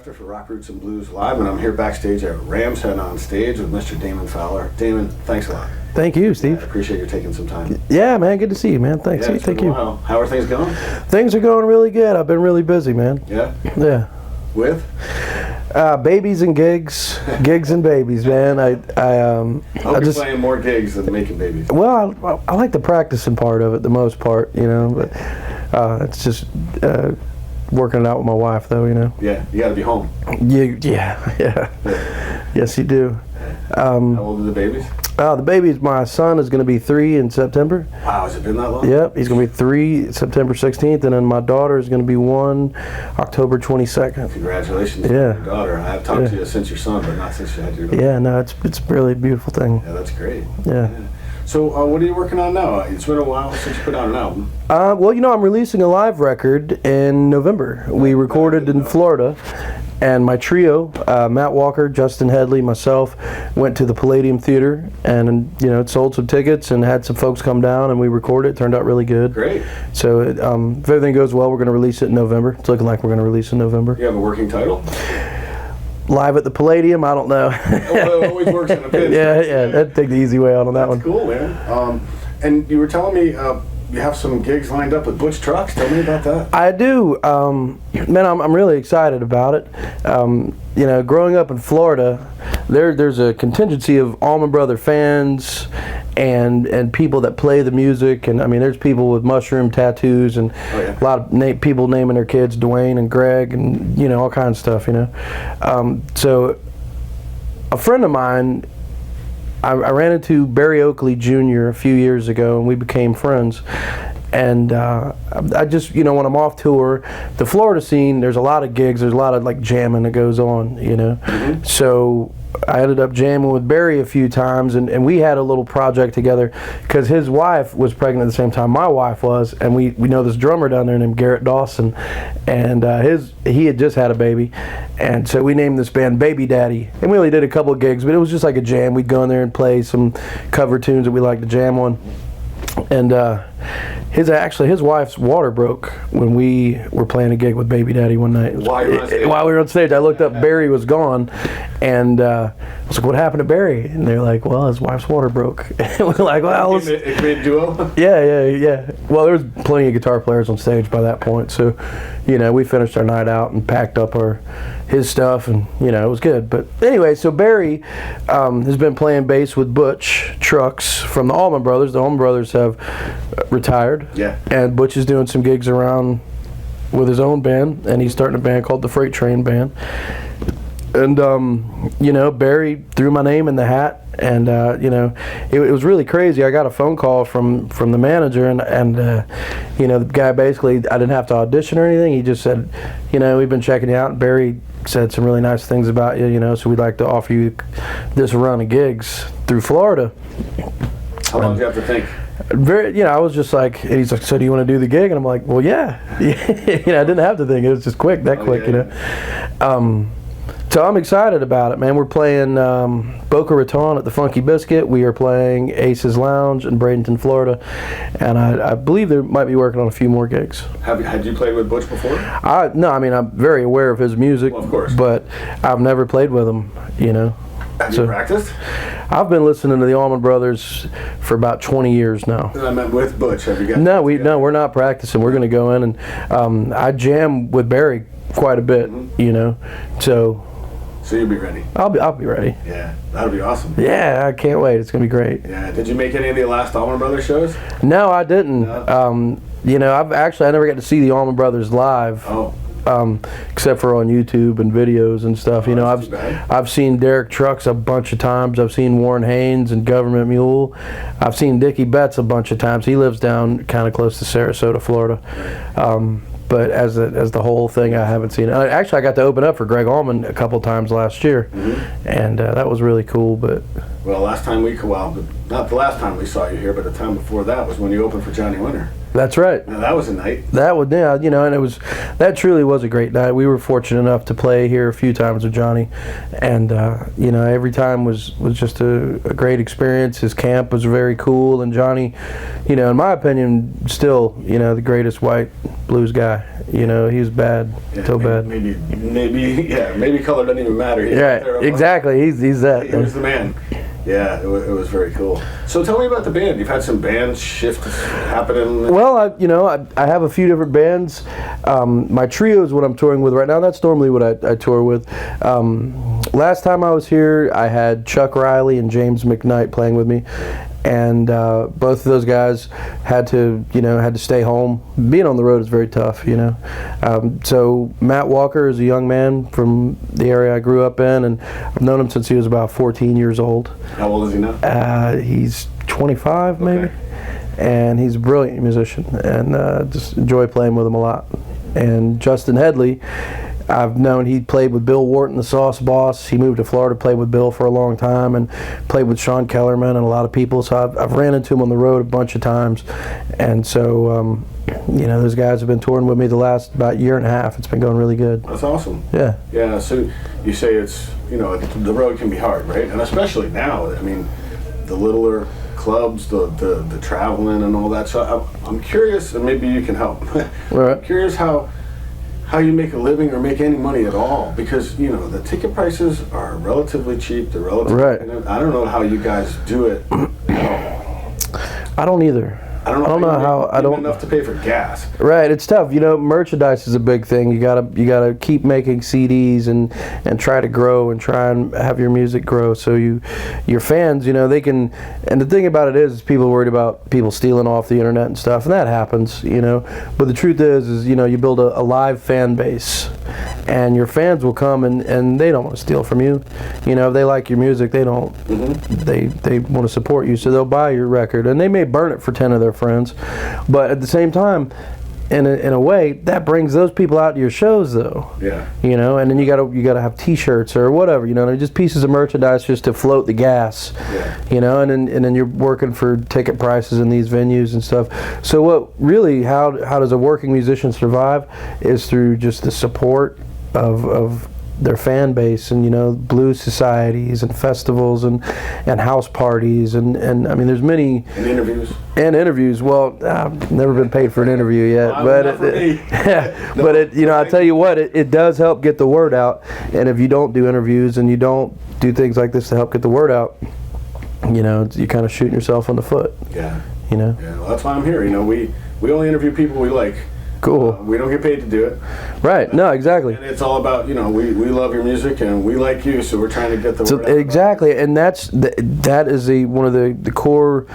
Schefter for Rock Roots and Blues Live, and I'm here backstage at Ram's Head on stage with Mr. Damon Fowler. Damon, thanks a lot. Thank you, Steve. I appreciate you taking some time. Yeah, man, good to see you, man. Thanks. Yeah, Thank you. How are things going? Things are going really good. I've been really busy, man. Yeah? Yeah. With? Babies and gigs. Gigs and babies, man. I hope you're playing more gigs than making babies. Well, I like the practicing part of it, the most part, you know, but it's just working it out with my wife, though, you know. Yeah, you got to be home. Yeah. Yes, you do. How old are the babies? My son is going to be 3 in September. Wow, has it been that long? Yep, he's going to be 3 September 16th, and then my daughter is going to be 1 October 22nd. Congratulations to your daughter. I've talked to you since your son, but not since you had your daughter. Yeah, no, it's really a beautiful thing. Yeah, that's great. Yeah. So what are you working on now? It's been a while since you put out an album. Well, you know, I'm releasing a live record in November. We recorded in Florida. And my trio, Matt Walker, Justin Headley, myself, went to the Palladium Theater and, you know, sold some tickets and had some folks come down and we recorded it. It turned out really good. Great. So if everything goes well, we're going to release it in November. It's looking like we're going to release it in November. You have a working title? Live at the Palladium? I don't know. Well, it always works in a pinch. Yeah, that'd take the easy way out on that one. That's cool, man. And you were telling me you have some gigs lined up with Butch Trucks. Tell me about that. I do. Man, I'm really excited about it. You know, growing up in Florida, there's a contingency of Allman Brothers fans and people that play the music. And I mean, there's people with mushroom tattoos and a lot of people naming their kids Dwayne and Greg and, you know, all kinds of stuff, you know. So a friend of mine, I ran into Barry Oakley Jr. a few years ago, and we became friends. And I just, you know, when I'm off tour, the Florida scene, there's a lot of gigs, there's a lot of like jamming that goes on, you know. Mm-hmm. So I ended up jamming with Barry a few times, and we had a little project together because his wife was pregnant at the same time my wife was, and we know this drummer down there named Garrett Dawson, and he had just had a baby, and so we named this band Baby Daddy, and we only did a couple of gigs, but it was just like a jam. We'd go in there and play some cover tunes that we like to jam on, and his wife's water broke when we were playing a gig with Baby Daddy one night. While we were on stage, I looked up, Barry was gone, and I was like, "What happened to Barry?" And they're like, "Well, his wife's water broke." And we're like, "Well, it made a duo." Yeah. Well, there was plenty of guitar players on stage by that point, so you know, we finished our night out and packed up his stuff, and you know, it was good. But anyway, so Barry has been playing bass with Butch Trucks from the Allman Brothers. The Allman Brothers have retired. Yeah. And Butch is doing some gigs around with his own band, and he's starting a band called the Freight Train Band. And you know, Barry threw my name in the hat, and you know, it was really crazy. I got a phone call from the manager, and you know, the guy basically, I didn't have to audition or anything. He just said, you know, we've been checking you out, and Barry said some really nice things about you, you know, so we'd like to offer you this run of gigs through Florida. How long did you have to think? You know, I was just like, and he's like, so do you want to do the gig? And I'm like, well, yeah. You know, I didn't have to think. It was just quick, you know. So I'm excited about it, man. We're playing Boca Raton at the Funky Biscuit. We are playing Ace's Lounge in Bradenton, Florida. And I believe they might be working on a few more gigs. Had you played with Butch before? No, I mean, I'm very aware of his music. Well, of course. But I've never played with him, you know. Have you practiced? I've been listening to the Allman Brothers for about 20 years now. I meant with Butch. Have you got? No, we're not practicing. We're going to go in and I jam with Barry quite a bit, you know. So you'll be ready. I'll be ready. Yeah, that'll be awesome. Yeah, I can't wait. It's going to be great. Yeah. Did you make any of the last Allman Brothers shows? No, I didn't. No? You know, I never got to see the Allman Brothers live. Oh. Except for on YouTube and videos and stuff. You know, I've seen Derek Trucks a bunch of times. I've seen Warren Haynes and Government Mule. I've seen Dickie Betts a bunch of times. He lives down kind of close to Sarasota, Florida. But as the whole thing, I haven't seen it. Actually, I got to open up for Greg Allman a couple times last year, and that was really cool. But Well, last time not the last time we saw you here, but the time before that was when you opened for Johnny Winter. That's right. Now that was a night. That would, yeah, you know, and that truly was a great night. We were fortunate enough to play here a few times with Johnny, and you know, every time was just a great experience. His camp was very cool, and Johnny, you know, in my opinion, still, you know, the greatest white blues guy. You know, he was bad, so bad. Maybe color doesn't even matter. Right, exactly. He's that. He was the man. Yeah, it was very cool. So tell me about the band. You've had some band shifts happening. Well, I have a few different bands. My trio is what I'm touring with right now. That's normally what I tour with. Last time I was here, I had Chuck Riley and James McKnight playing with me, and both of those guys had to stay home. Being on the road is very tough, you know. So Matt Walker is a young man from the area I grew up in, and I've known him since he was about 14 years old. How old is he now? He's 25 maybe. Okay. And he's a brilliant musician, and just enjoy playing with him a lot. And Justin Headley, I've known he played with Bill Wharton, the Sauce Boss. He moved to Florida, played with Bill for a long time, and played with Sean Kellerman and a lot of people. So I've ran into him on the road a bunch of times. And so, you know, those guys have been touring with me the last about year and a half. It's been going really good. That's awesome. Yeah. Yeah, so you say it's, you know, the road can be hard, right? And especially now, I mean, the littler clubs, the traveling and all that. So I'm curious, and maybe you can help. Right. I'm curious how you make a living or make any money at all, because, you know, the ticket prices are relatively cheap. They're relatively, right. I don't know how you guys do it at all. I don't either. I don't know how I don't enough to pay for gas. Right, it's tough. You know, merchandise is a big thing. You gotta keep making CDs and try to grow and try and have your music grow. So your fans, you know, they can. And the thing about it is people worried about people stealing off the internet and stuff, and that happens, you know. But the truth is you know, you build a live fan base, and your fans will come and they don't want to steal from you. You know, if they like your music, they don't. Mm-hmm. They want to support you, so they'll buy your record, and they may burn it for 10 of their friends, but at the same time, in a way, that brings those people out to your shows, though. Yeah. You know, and then you gotta have T-shirts or whatever. You know, they're just pieces of merchandise just to float the gas. Yeah. You know, and then you're working for ticket prices in these venues and stuff. So how does a working musician survive is through just the support of their fan base, and, you know, blues societies and festivals and house parties and I mean, there's many. And interviews. Well, I've never been paid for an interview yet, but you know, I tell you what, it does help get the word out. And if you don't do interviews and you don't do things like this to help get the word out, you know, you're kind of shooting yourself in the foot. Yeah. You know. Yeah. Well, that's why I'm here. You know, we only interview people we like. Cool. We don't get paid to do it. Right. No, exactly. And it's all about, you know, we love your music and we like you, so we're trying to get the word out. Exactly, and that is one of the core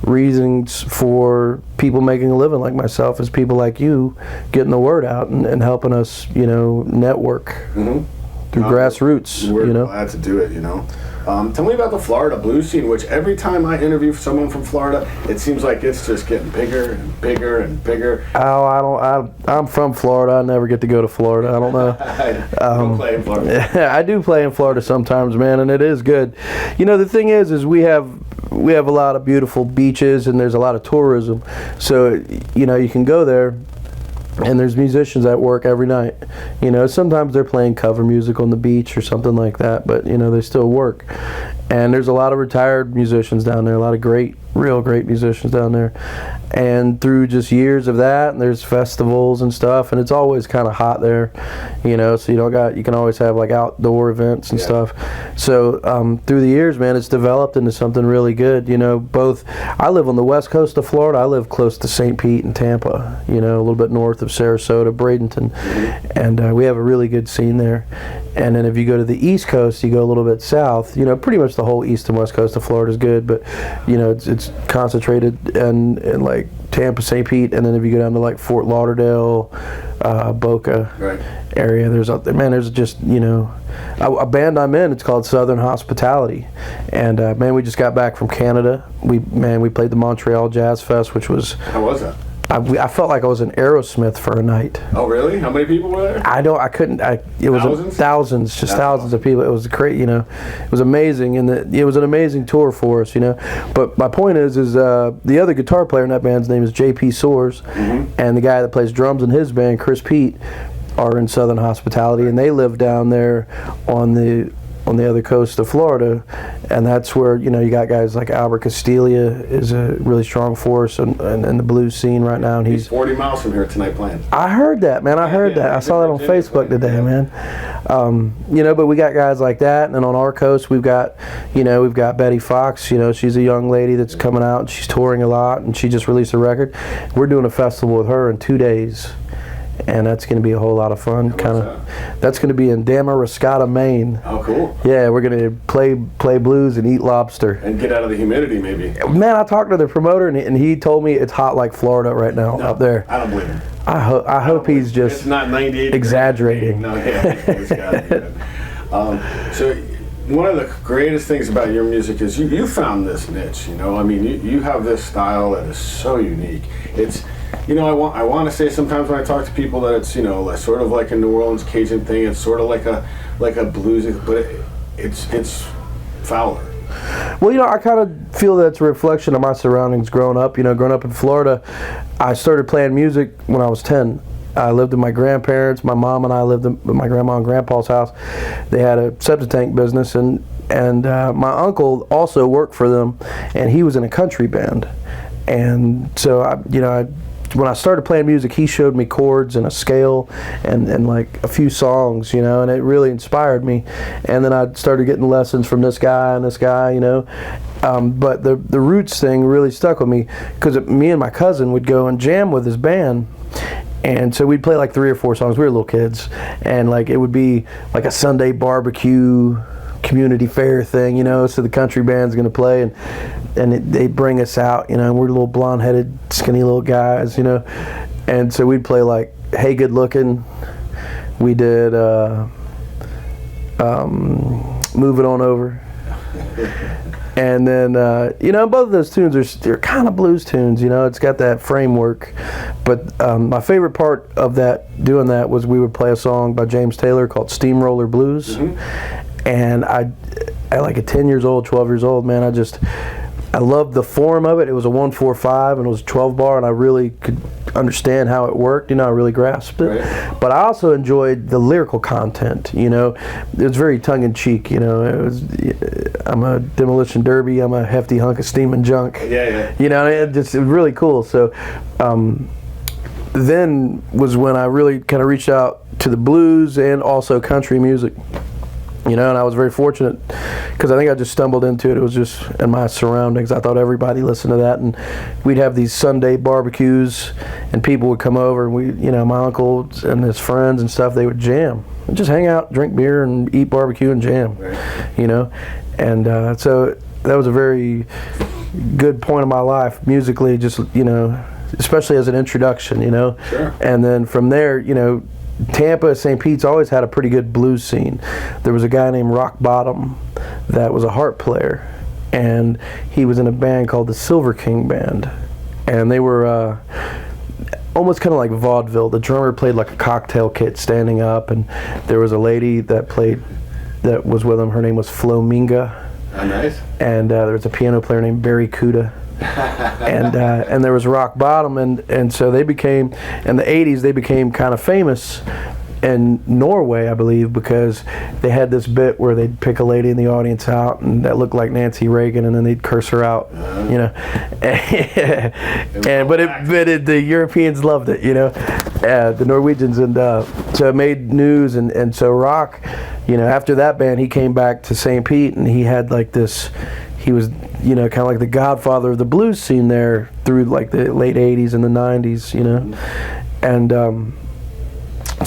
reasons for people making a living like myself, is people like you getting the word out and helping us, you know, network through grassroots. We're you know, glad to do it. You know. Tell me about the Florida blues scene, which every time I interview someone from Florida, it seems like it's just getting bigger and bigger and bigger. Oh, I'm from Florida. I never get to go to Florida. I don't know. I don't play in Florida. I do play in Florida sometimes, man, and it is good. You know, the thing is we have a lot of beautiful beaches, and there's a lot of tourism. So, you know, you can go there, and there's musicians that work every night. You know, sometimes they're playing cover music on the beach or something like that, but, you know, they still work. And there's a lot of retired musicians down there, a lot of real great musicians down there. And through just years of that, and there's festivals and stuff, and it's always kind of hot there, you know, so you can always have like outdoor events and stuff. So through the years, man, it's developed into something really good. You know, I live on the west coast of Florida. I live close to St. Pete and Tampa, you know, a little bit north of Sarasota, Bradenton, and we have a really good scene there. And then if you go to the east coast, you go a little bit south, you know, pretty much the whole east and west coast of Florida is good, but, you know, it's concentrated in like Tampa, St. Pete, and then if you go down to like Fort Lauderdale, Boca area, there's just, you know, a band I'm in, it's called Southern Hospitality, and man, we just got back from Canada. We played the Montreal Jazz Fest, which was... How was that? I felt like I was in Aerosmith for a night. Oh, really? How many people were there? It was Thousands? Thousands, just thousands of people. It was great, it was amazing, and it was an amazing tour for us, But my point is the other guitar player in that band's name is J.P. Soares, and the guy that plays drums in his band, Chris Pete, are in Southern Hospitality, and they live down there on the other coast of Florida, and that's where you got guys like Albert Castiglia is a really strong force in the blues scene right now, and he's 40 miles from here tonight playing. I heard that, man. I heard that. I saw that on Facebook today, man. But we got guys like that, and then on our coast we've got Betty Fox. She's a young lady that's coming out, and she's touring a lot, and she just released a record. We're doing a festival with her in 2 days. And that's going to be a whole lot of fun. That's going to be in Damariscotta, Maine. Oh, cool. Yeah, we're going to play blues and eat lobster. And get out of the humidity, maybe. Man, I talked to the promoter, and he told me it's hot like Florida right now up there. I don't believe him. I hope he's just it's not 98 exaggerating. No, yeah, it's got to be good. So one of the greatest things about your music is you found this niche. You have this style that is so unique. It's I want to say sometimes when I talk to people that it's sort of like a New Orleans Cajun thing. It's sort of like a bluesy, but it's Fowler. Well, I kind of feel that's a reflection of my surroundings growing up. Growing up in Florida, I started playing music when I was 10. I lived with my grandparents. My mom and I lived with my grandma and grandpa's house. They had a septic tank business, and my uncle also worked for them, and he was in a country band. And so when I started playing music, he showed me chords and a scale and like a few songs, and it really inspired me. And then I started getting lessons from this guy and this guy, but the roots thing really stuck with me, because me and my cousin would go and jam with his band. And so we'd play like 3 or 4 songs. We were little kids, and like it would be like a Sunday barbecue community fair thing, so the country band's going to play, and they'd bring us out, and we're little blonde-headed, skinny little guys, and so we'd play like Hey Good Looking. We did Move It On Over. And then, both of those tunes they're kind of blues tunes, it's got that framework. But my favorite part of doing that was we would play a song by James Taylor called Steamroller Blues. And at like 10 years old, 12 years old, man, I loved the form of it. It was a 1-4-5 and it was a 12 bar, and I really could understand how it worked. I really grasped it. Right. But I also enjoyed the lyrical content. It was very tongue in cheek. I'm a demolition derby. I'm a hefty hunk of steaming junk. Yeah. It was really cool. So then was when I really kind of reached out to the blues and also country music. And I was very fortunate because I think I just stumbled into it. It was just in my surroundings. I thought everybody listened to that, and we'd have these Sunday barbecues, and people would come over, and my uncle and his friends and stuff, they would jam and just hang out, drink beer, and eat barbecue and jam. Right. And so that was a very good point of my life musically, just especially as an introduction. Sure. And then from there, Tampa, St. Pete's always had a pretty good blues scene. There was a guy named Rock Bottom that was a harp player, and he was in a band called the Silver King Band, and they were almost kind of like vaudeville. The drummer played like a cocktail kit standing up, and there was a lady that was with him. Her name was Flaminga. Oh, nice. And there was a piano player named Barry Kuda. and there was Rock Bottom, and so they became, in the 80s, they became kind of famous in Norway, I believe, because they had this bit where they'd pick a lady in the audience out, and that looked like Nancy Reagan, and then they'd curse her out, but the Europeans loved it, the Norwegians, and so it made news, and so Rock, after that band, he came back to St. Pete, and he had like this. He was, kind of like the godfather of the blues scene there through like the late 80s and the 90s, And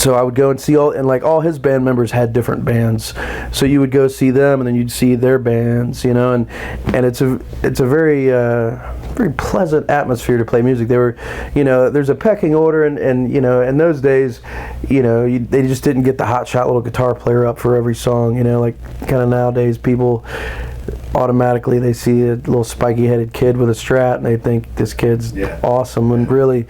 so I would go and see all his band members had different bands. So you would go see them, and then you'd see their bands, and it's a very very pleasant atmosphere to play music. They were, there's a pecking order, and in those days, they just didn't get the hotshot little guitar player up for every song, like kind of nowadays people automatically they see a little spiky-headed kid with a Strat, and they think this kid's awesome. And really,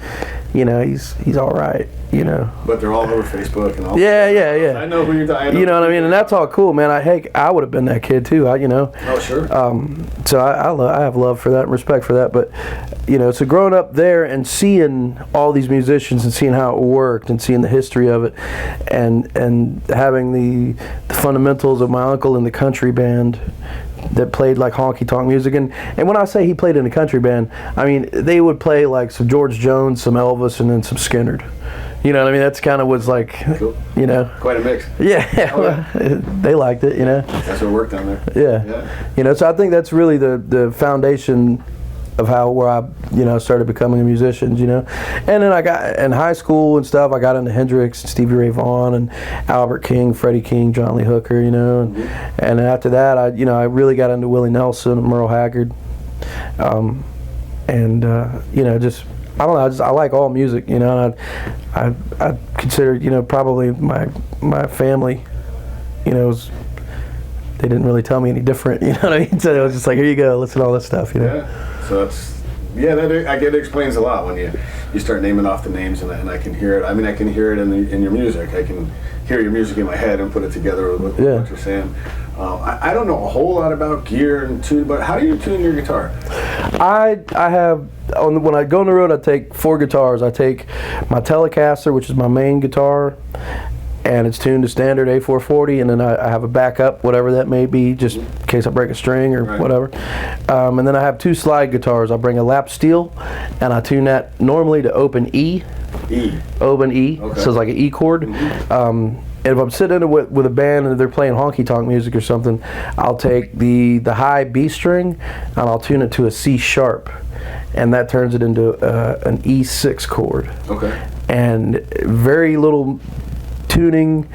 he's all right. But they're all over Facebook and all. Yeah. I know who you're talking. You know what I mean? And that's all cool, man. I would have been that kid too. Oh, sure. So I have love for that and respect for that. But so growing up there and seeing all these musicians and seeing how it worked and seeing the history of it, and having the fundamentals of my uncle in the country band that played like honky tonk music, and when I say he played in a country band, I mean they would play like some George Jones, some Elvis, and then some Skinnerd. You know what I mean? That's kind of was like, cool. Quite a mix. Yeah, they liked it. That's what worked down there. Yeah. So I think that's really the foundation of where I started becoming a musician. And then I got in high school and stuff. I got into Hendrix, Stevie Ray Vaughan, and Albert King, Freddie King, John Lee Hooker. And after that, I really got into Willie Nelson and Merle Haggard, just. I don't know. I like all music, and I consider, probably my family, they didn't really tell me any different, you know what I mean? So it was just like, here you go, listen to all this stuff, Yeah. So I get it explains a lot when you start naming off the names, and I can hear it. I mean, I can hear it in your music. I can hear your music in my head and put it together with what you're saying. I don't know a whole lot about gear and tune, but how do you tune your guitar? I have, when I go on the road, I take 4 guitars. I take my Telecaster, which is my main guitar, and it's tuned to standard A440, and then I have a backup, whatever that may be, just in case I break a string or whatever. And then I have 2 slide guitars. I bring a lap steel, and I tune that normally to open E. Open E, okay. So it's like an E chord. And if I'm sitting with a band and they're playing honky tonk music or something, I'll take the high B string and I'll tune it to a C sharp, and that turns it into an E6 chord. Okay. And very little tuning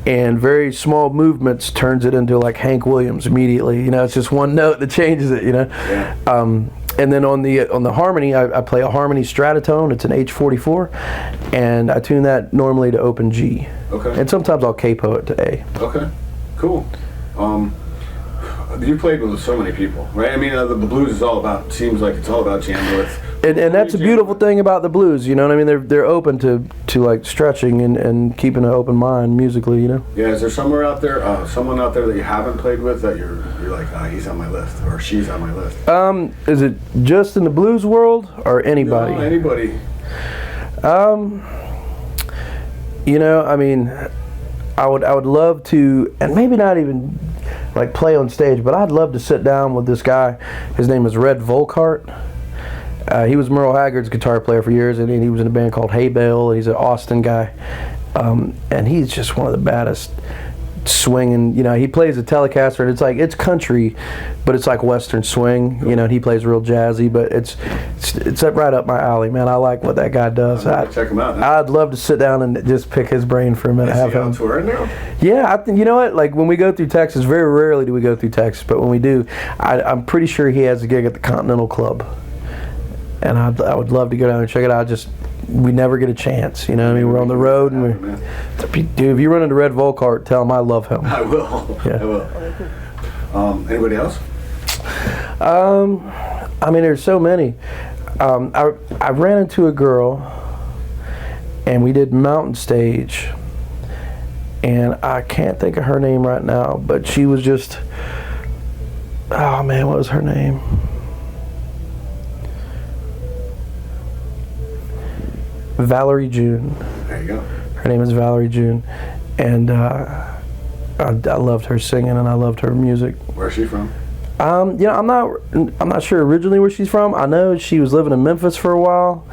and very small movements turns it into like Hank Williams immediately. It's just one note that changes it. Yeah. And then on the harmony, I play a harmony stratotone. It's an H44, and I tune that normally to open G. Okay. And sometimes I'll capo it to A. Okay. Cool. You played with so many people, right? I mean, the blues seems like it's all about jamming with. And that's a beautiful thing about the blues, you know what I mean? They're open to like stretching and keeping an open mind musically, Yeah, is there someone out there that you haven't played with that you're like, he's on my list or she's on my list? Is it just in the blues world or anybody? No, anybody. I mean, I would love to, and maybe not even like play on stage, but I'd love to sit down with this guy. His name is Red Volkheart. He was Merle Haggard's guitar player for years, and he was in a band called Hay Bale. He's an Austin guy, and he's just one of the baddest swinging. He plays a Telecaster, and it's country, but it's like Western swing. And he plays real jazzy, but it's right up my alley, man. I like what that guy does. Check him out. I'd love to sit down and just pick his brain for a minute. Is he on tour now? Yeah, I think you know what. Like when we go through Texas, very rarely do we go through Texas, but when we do, I'm pretty sure he has a gig at the Continental Club. And I would love to go down and check it out. We never get a chance, I mean, we're on the road, and dude, if you run into Red Volkheart, tell him I love him. I will. Yeah. I will. Anybody else? I mean, there's so many. I ran into a girl, and we did Mountain Stage, and I can't think of her name right now, but she was just, oh man, what was her name? Valerie June. There you go. Her name is Valerie June, and I loved her singing and I loved her music. Where's she from? I'm not sure originally where she's from. I know she was living in Memphis for a while,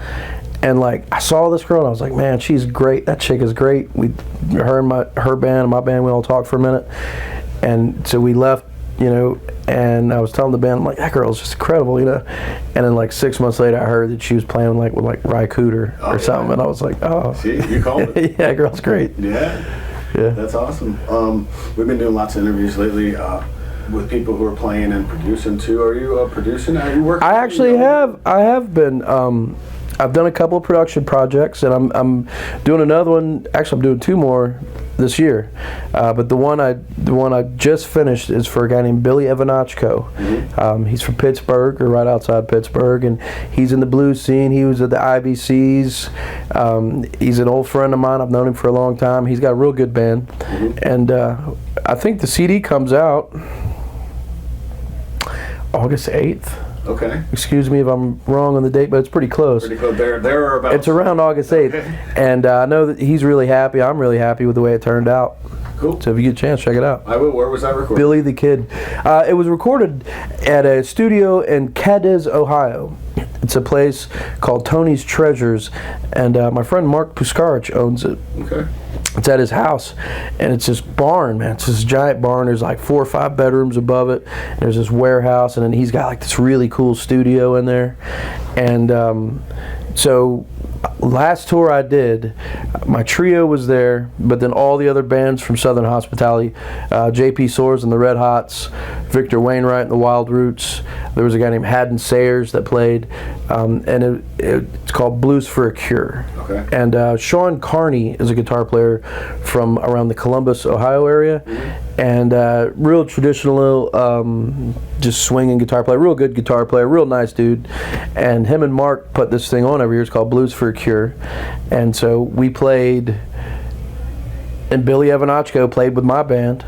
and like I saw this girl and I was like, man, she's great. That chick is great. Her band and my band, we all talked for a minute, and so we left. And I was telling the band, I'm like, that girl's just incredible, And then like 6 months later, I heard that she was playing with Ry Cooder or something, and I was like, oh. See, you called it. Yeah, girl's great. Yeah. That's awesome. We've been doing lots of interviews lately with people who are playing and producing too. Are you producing? Are you working? I actually have. I have been. I've done a couple of production projects, and I'm doing another one. Actually, I'm doing two more this year. But the one I just finished is for a guy named Billy Evanachko. Mm-hmm. He's from Pittsburgh, or right outside Pittsburgh, and he's in the blues scene. He was at the IBCs. He's an old friend of mine. I've known him for a long time. He's got a real good band, and I think the CD comes out August 8th. Okay. Excuse me if I'm wrong on the date, but it's pretty close. Pretty close. There or about. It's around August 8th. Okay. And I know that he's really happy. I'm really happy with the way it turned out. Cool. So if you get a chance, check it out. I will. Where was that recorded? Billy the Kid. It was recorded at a studio in Cadiz, Ohio. It's a place called Tony's Treasures, and my friend Mark Puskarich owns it. Okay. It's at his house, and it's this barn, man. It's this giant barn. There's like 4 or 5 bedrooms above it. There's this warehouse, and then he's got like this really cool studio in there. And so last tour I did, my trio was there, but then all the other bands from Southern Hospitality, J.P. Soares and the Red Hots, Victor Wainwright and the Wild Roots. There was a guy named Haddon Sayers that played, and it's called Blues for a Cure. Okay. And Sean Carney is a guitar player from around the Columbus, Ohio area, and real traditional, just swinging guitar player, real good guitar player, real nice dude. And him and Mark put this thing on every year. It's called Blues for a Cure. And so we played, and Billy Evanachko played with my band.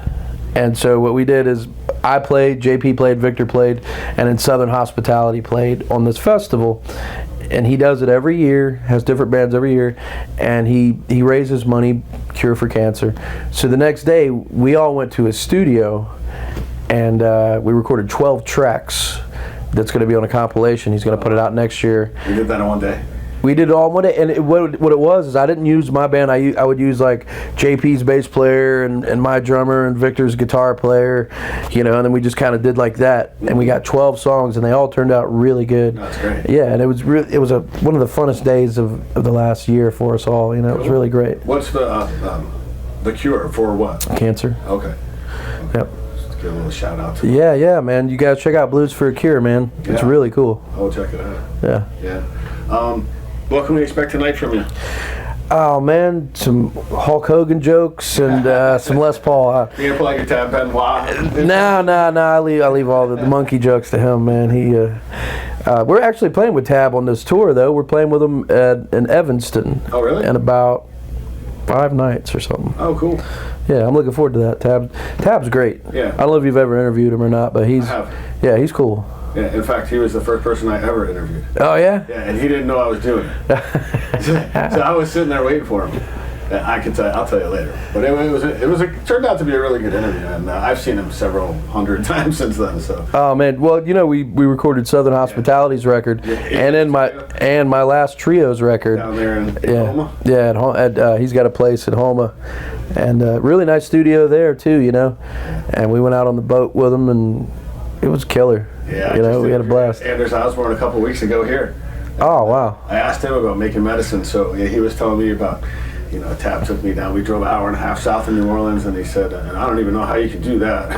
And so what we did is I played, JP played, Victor played, and then Southern Hospitality played on this festival. And he does it every year, has different bands every year, and he raises money, Cure for Cancer. So the next day, we all went to his studio, and we recorded 12 tracks that's going to be on a compilation. He's going to put it out next year. You did that in one day? We did it all in one day, and what it was is I didn't use my band. I would use like JP's bass player and my drummer and Victor's guitar player, and then we just kind of did like that. And we got 12 songs, and they all turned out really good. That's great. Yeah, and it was one of the funnest days of the last year for us all. It was really great. What's the cure for what? Cancer. Okay. Yep. Just give a little shout out to Yeah, man. You guys check out Blues for a Cure, man. It's Yeah. really cool. I'll check it out. Yeah. Yeah. What can we expect tonight from you? Oh man, some Hulk Hogan jokes and some Les Paul. You gonna play like your Tab Benoit? No. I leave all the monkey jokes to him, man. We're actually playing with Tab on this tour, though. We're playing with him in Evanston. Oh, really? In about 5 nights or something. Oh, cool. Yeah, I'm looking forward to that. Tab's great. Yeah. I don't know if you've ever interviewed him or not, but I have. he's cool. Yeah, in fact, he was the first person I ever interviewed. Oh yeah. Yeah, and he didn't know I was doing it. So I was sitting there waiting for him. I'll tell you later. But it turned out to be a really good interview, and I've seen him several hundred times since then. So. Oh man, well we recorded Southern Hospitality's record, and then my last trio's record down there in Homa. Yeah, he's got a place in Homa, and really nice studio there too. And we went out on the boat with him, and it was killer. Yeah, we had a blast. Anders Osborne a couple weeks ago here. Oh wow! I asked him about making medicine, so he was telling me about. Tab took me down. We drove an hour and a half south of New Orleans, and he said, and I don't even know how you can do that.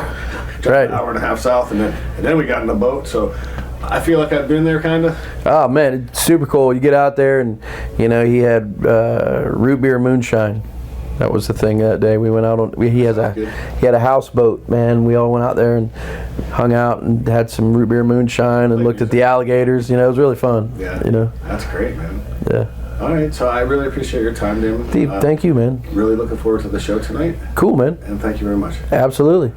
Drove an hour and a half south, and then we got in the boat. So I feel like I've been there, kind of. Oh man, it's super cool. You get out there, and he had root beer moonshine. That was the thing that day. We went out on. He had a houseboat, man. We all went out there and hung out and had some root beer moonshine and looked at the alligators. It was really fun. Yeah. That's great, man. Yeah. All right, so I really appreciate your time, Damon. Steve, thank you, man. Really looking forward to the show tonight. Cool, man. And thank you very much. Absolutely.